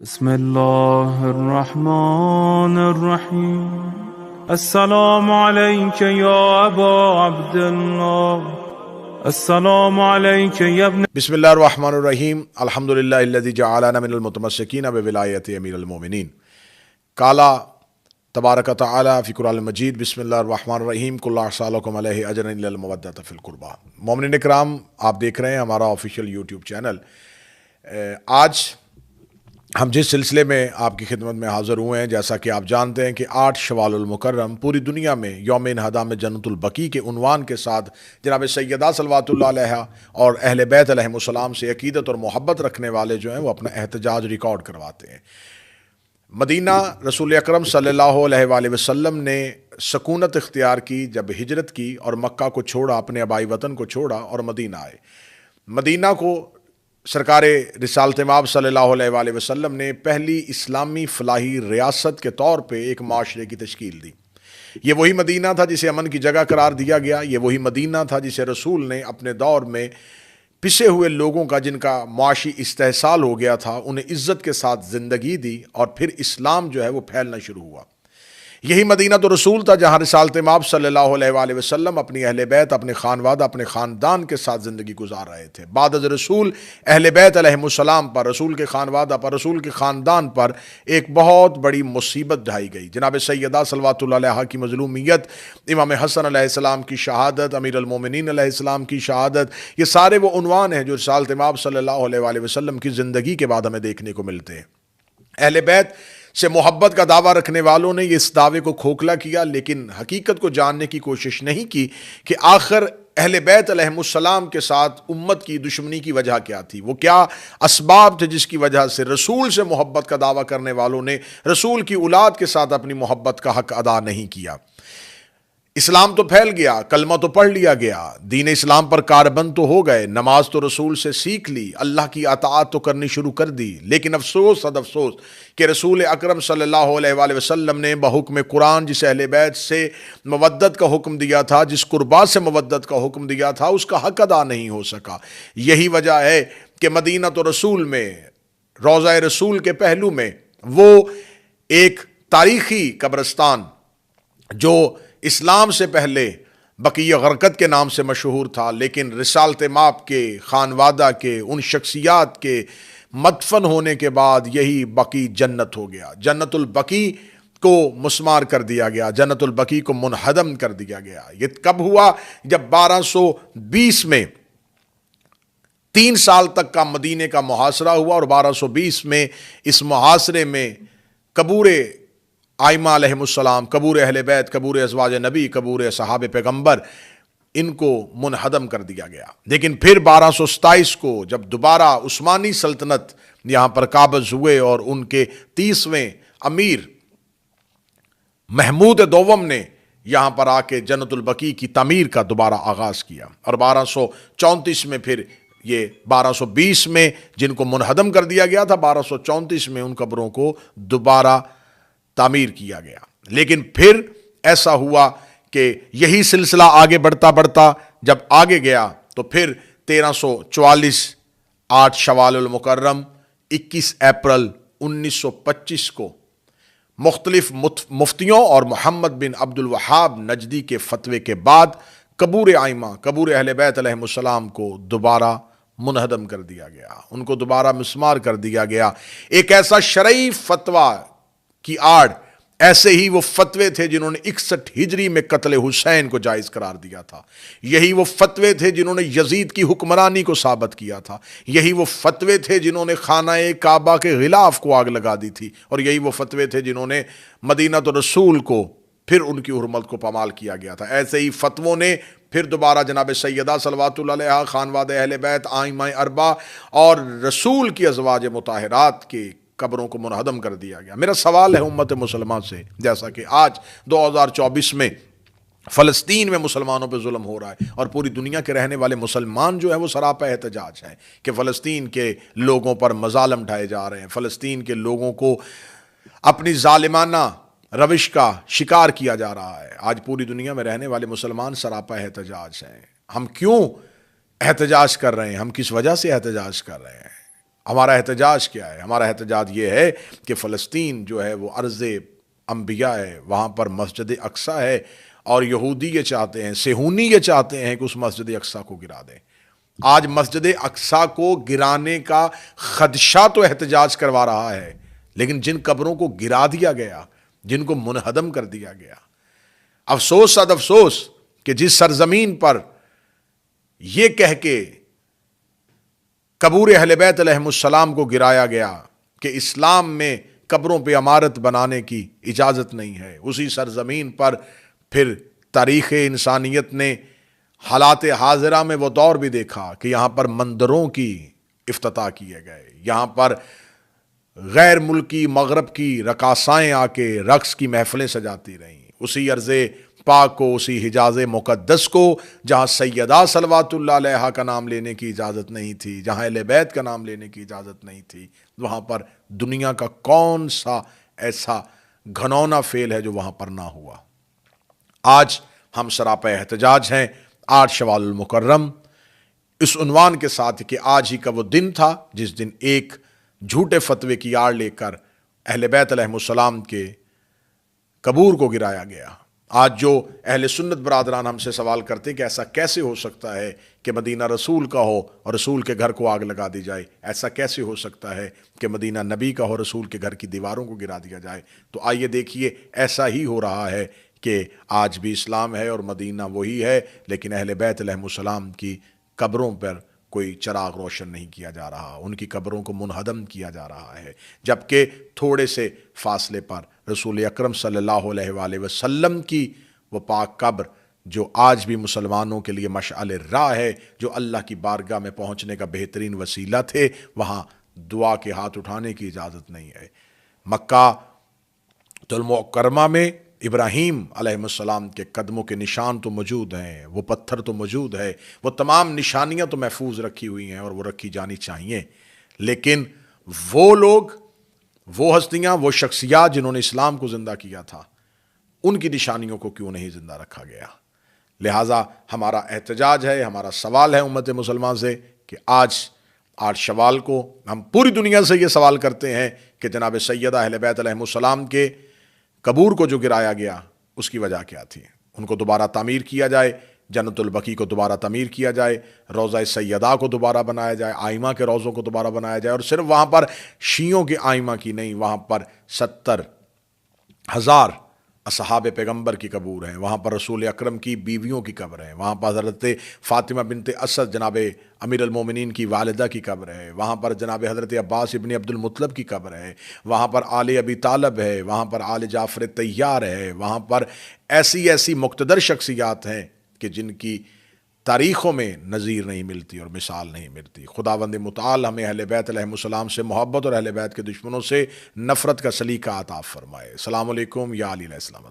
بسم الله الرحمن الرحيم السلام عليك يا أبا عبد الله السلام عليك يا ابن بسم اللہ الرحمن الرحیم الحمدللہ الذی جعلنا من المتمسکین بولایت امیر المومنین قال تبارک تعالی فی قرآن المجید بسم اللہ الرحمن الرحیم کل احصالکم علیہ اجر الا المودۃ فی القربى۔ مومنین اکرام، آپ دیکھ رہے ہیں ہمارا آفیشیل یوٹیوب چینل۔ آج ہم جس سلسلے میں آپ کی خدمت میں حاضر ہوئے ہیں، جیسا کہ آپ جانتے ہیں کہ 8 شوال المکرم پوری دنیا میں یوم انہدام جنت البقیع کے عنوان کے ساتھ جناب سیدہ صلوات اللہ علیہ اور اہل بیت علیہم السلام سے عقیدت اور محبت رکھنے والے جو ہیں وہ اپنا احتجاج ریکارڈ کرواتے ہیں۔ مدینہ رسول اکرم صلی اللہ علیہ وآلہ وسلم نے سکونت اختیار کی جب ہجرت کی اور مکہ کو چھوڑا، اپنے آبائی وطن کو چھوڑا اور مدینہ آئے۔ مدینہ کو سرکار رسالت مآب صلی اللہ علیہ وآلہ وسلم نے پہلی اسلامی فلاحی ریاست کے طور پہ ایک معاشرے کی تشکیل دی۔ یہ وہی مدینہ تھا جسے امن کی جگہ قرار دیا گیا، یہ وہی مدینہ تھا جسے رسول نے اپنے دور میں پسے ہوئے لوگوں کا، جن کا معاشی استحصال ہو گیا تھا، انہیں عزت کے ساتھ زندگی دی اور پھر اسلام جو ہے وہ پھیلنا شروع ہوا۔ یہی مدینہ تو رسول تھا جہاں رسالت مآب صلی اللہ علیہ وآلہ وسلم اپنی اہل بیت، اپنے خانوادہ، اپنے خاندان کے ساتھ زندگی گزار رہے تھے۔ بعد از رسول اہل بیت علیہم السلام پر، رسول کے خانوادہ پر، رسول کے خاندان پر ایک بہت بڑی مصیبت ڈھائی گئی۔ جناب سیدہ صلوات اللہ علیہ کی مظلومیت، امام حسن علیہ السلام کی شہادت، امیر المومنین علیہ السلام کی شہادت، یہ سارے وہ عنوان ہیں جو رسالت مآب صلی اللہ علیہ وآلہ وسلم کی زندگی کے بعد ہمیں دیکھنے کو ملتے ہیں۔ اہل بیت سے محبت کا دعویٰ رکھنے والوں نے اس دعوے کو کھوکھلا کیا، لیکن حقیقت کو جاننے کی کوشش نہیں کی کہ آخر اہل بیت علیہم السلام کے ساتھ امت کی دشمنی کی وجہ کیا تھی، وہ کیا اسباب تھے جس کی وجہ سے رسول سے محبت کا دعویٰ کرنے والوں نے رسول کی اولاد کے ساتھ اپنی محبت کا حق ادا نہیں کیا۔ اسلام تو پھیل گیا، کلمہ تو پڑھ لیا گیا، دین اسلام پر کاربند تو ہو گئے، نماز تو رسول سے سیکھ لی، اللہ کی اطاعت تو کرنی شروع کر دی، لیکن افسوس صد افسوس کہ رسول اکرم صلی اللہ علیہ وآلہ وسلم نے بحکم قرآن جس اہل بیت سے مودت کا حکم دیا تھا، جس قربا سے مودت کا حکم دیا تھا، اس کا حق ادا نہیں ہو سکا۔ یہی وجہ ہے کہ مدینہ تو رسول میں، روضہ رسول کے پہلو میں، وہ ایک تاریخی قبرستان جو اسلام سے پہلے بقیع غرقد کے نام سے مشہور تھا، لیکن رسالت مآب کے خانوادہ کے ان شخصیات کے مدفن ہونے کے بعد یہی بقیع جنت ہو گیا۔ جنت البقیع کو مسمار کر دیا گیا، جنت البقیع کو منہدم کر دیا گیا۔ یہ کب ہوا؟ جب 1220 میں 3 سال تک کا مدینے کا محاصرہ ہوا، اور 1220 میں اس محاصرے میں قبور آئمہ علیہم السلام، قبور اہل بیت، قبور ازواج نبی، قبور صحابہ پیغمبر، ان کو منہدم کر دیا گیا۔ لیکن پھر 1227 کو جب دوبارہ عثمانی سلطنت یہاں پر قابض ہوئے اور ان کے 30ویں امیر محمود دوم نے یہاں پر آ کے جنت البقیع کی تعمیر کا دوبارہ آغاز کیا، اور 1234 میں پھر یہ 1220 میں جن کو منہدم کر دیا گیا تھا، 1234 میں ان قبروں کو دوبارہ تعمیر کیا گیا۔ لیکن پھر ایسا ہوا کہ یہی سلسلہ آگے بڑھتا بڑھتا جب آگے گیا تو پھر 1344 8 شوال المکرم 21 اپریل 1925 کو مختلف مفتیوں اور محمد بن عبد الوہاب نجدی کے فتوے کے بعد قبور آئمہ، قبور اہل بیت علیہم السلام کو دوبارہ منہدم کر دیا گیا، ان کو دوبارہ مسمار کر دیا گیا۔ ایک ایسا شرعی فتویٰ کی آڑ، ایسے ہی وہ فتوے تھے جنہوں نے 61 ہجری میں قتل حسین کو جائز قرار دیا تھا، یہی وہ فتوے تھے جنہوں نے یزید کی حکمرانی کو ثابت کیا تھا، یہی وہ فتوے تھے جنہوں نے خانہ کعبہ کے غلاف کو آگ لگا دی تھی، اور یہی وہ فتوے تھے جنہوں نے مدینہ تو رسول کو پھر ان کی حرمت کو پامال کیا گیا تھا۔ ایسے ہی فتووں نے پھر دوبارہ جناب سیدہ صلوات اللہ علیہ، خانوادہ اہل بیت، آئمہ اربعہ اور رسول کی ازواج مطہرات کے قبروں کو منہدم کر دیا گیا۔ میرا سوال ہے امت مسلمہ سے، جیسا کہ آج 2024 میں فلسطین میں مسلمانوں پہ ظلم ہو رہا ہے، اور پوری دنیا کے رہنے والے مسلمان جو ہیں وہ سراپا احتجاج ہیں کہ فلسطین کے لوگوں پر مظالم ڈھائے جا رہے ہیں، فلسطین کے لوگوں کو اپنی ظالمانہ روش کا شکار کیا جا رہا ہے۔ آج پوری دنیا میں رہنے والے مسلمان سراپا احتجاج ہیں۔ ہم کیوں احتجاج کر رہے ہیں؟ ہم کس وجہ سے احتجاج کر رہے ہیں؟ ہمارا احتجاج کیا ہے؟ ہمارا احتجاج یہ ہے کہ فلسطین جو ہے وہ ارض انبیاء ہے، وہاں پر مسجد اقصیٰ ہے، اور یہودی یہ چاہتے ہیں، صہیونی یہ چاہتے ہیں کہ اس مسجد اقصیٰ کو گرا دیں۔ آج مسجد اقصیٰ کو گرانے کا خدشہ تو احتجاج کروا رہا ہے، لیکن جن قبروں کو گرا دیا گیا، جن کو منہدم کر دیا گیا، افسوس صد افسوس کہ جس سرزمین پر یہ کہہ کے قبور اہل بیت علیہم السلام کو گرایا گیا کہ اسلام میں قبروں پہ عمارت بنانے کی اجازت نہیں ہے، اسی سرزمین پر پھر تاریخ انسانیت نے حالات حاضرہ میں وہ دور بھی دیکھا کہ یہاں پر مندروں کی افتتاح کیے گئے، یہاں پر غیر ملکی مغرب کی رقاصائیں آ کے رقص کی محفلیں سجاتی رہیں، اسی ارض پاک کو، اسی حجاز مقدس کو جہاں سیدہ صلوات اللہ علیہا کا نام لینے کی اجازت نہیں تھی، جہاں اہل بیت کا نام لینے کی اجازت نہیں تھی، وہاں پر دنیا کا کون سا ایسا گھنونا فعل ہے جو وہاں پر نہ ہوا۔ آج ہم سراپا احتجاج ہیں 8 شوال المکرم، اس عنوان کے ساتھ کہ آج ہی کا وہ دن تھا جس دن ایک جھوٹے فتوے کی آڑ لے کر اہل بیت علیہم السلام کے قبور کو گرایا گیا۔ آج جو اہل سنت برادران ہم سے سوال کرتے ہیں کہ ایسا کیسے ہو سکتا ہے کہ مدینہ رسول کا ہو اور رسول کے گھر کو آگ لگا دی جائے، ایسا کیسے ہو سکتا ہے کہ مدینہ نبی کا ہو، رسول کے گھر کی دیواروں کو گرا دیا جائے؟ تو آئیے دیکھیے، ایسا ہی ہو رہا ہے کہ آج بھی اسلام ہے اور مدینہ وہی ہے، لیکن اہل بیت علیہم السلام کی قبروں پر کوئی چراغ روشن نہیں کیا جا رہا، ان کی قبروں کو منہدم کیا جا رہا ہے، جبکہ تھوڑے سے فاصلے پر رسول اکرم صلی اللہ علیہ وآلہ وسلم کی وہ پاک قبر جو آج بھی مسلمانوں کے لیے مشعل راہ ہے، جو اللہ کی بارگاہ میں پہنچنے کا بہترین وسیلہ تھے، وہاں دعا کے ہاتھ اٹھانے کی اجازت نہیں ہے۔ مکہ المکرمہ میں ابراہیم علیہ السلام کے قدموں کے نشان تو موجود ہیں، وہ پتھر تو موجود ہے، وہ تمام نشانیاں تو محفوظ رکھی ہوئی ہیں اور وہ رکھی جانی چاہیے، لیکن وہ لوگ، وہ ہستیاں، وہ شخصیات جنہوں نے اسلام کو زندہ کیا تھا، ان کی نشانیوں کو کیوں نہیں زندہ رکھا گیا؟ لہٰذا ہمارا احتجاج ہے، ہمارا سوال ہے امت مسلمان سے کہ آج 8 شوال کو ہم پوری دنیا سے یہ سوال کرتے ہیں کہ جناب سیدہ اہل بیت علیہم السلام کے قبور کو جو گرایا گیا اس کی وجہ کیا تھی؟ ان کو دوبارہ تعمیر کیا جائے، جنت البقیع کو دوبارہ تعمیر کیا جائے، روضہ سیدہ کو دوبارہ بنایا جائے، آئمہ کے روضوں کو دوبارہ بنایا جائے، اور صرف وہاں پر شیعوں کے آئمہ کی نہیں، وہاں پر 70,000 اصحاب پیغمبر کی قبور ہیں، وہاں پر رسول اکرم کی بیویوں کی قبر ہیں، وہاں پر حضرت فاطمہ بنت اسد جناب امیر المومنین کی والدہ کی قبر ہے، وہاں پر جناب حضرت عباس ابن عبد المطلب کی قبر ہے، وہاں پر آل ابی طالب ہے، وہاں پر آل جعفر طیار ہے، وہاں پر ایسی مقتدر شخصیات ہیں کہ جن کی تاریخوں میں نظیر نہیں ملتی اور مثال نہیں ملتی۔ خداوند متعال ہمیں اہل بیت علیہم السلام سے محبت اور اہل بیت کے دشمنوں سے نفرت کا سلیقہ عطا فرمائے۔ السلام علیکم یا علی علیہ السلام۔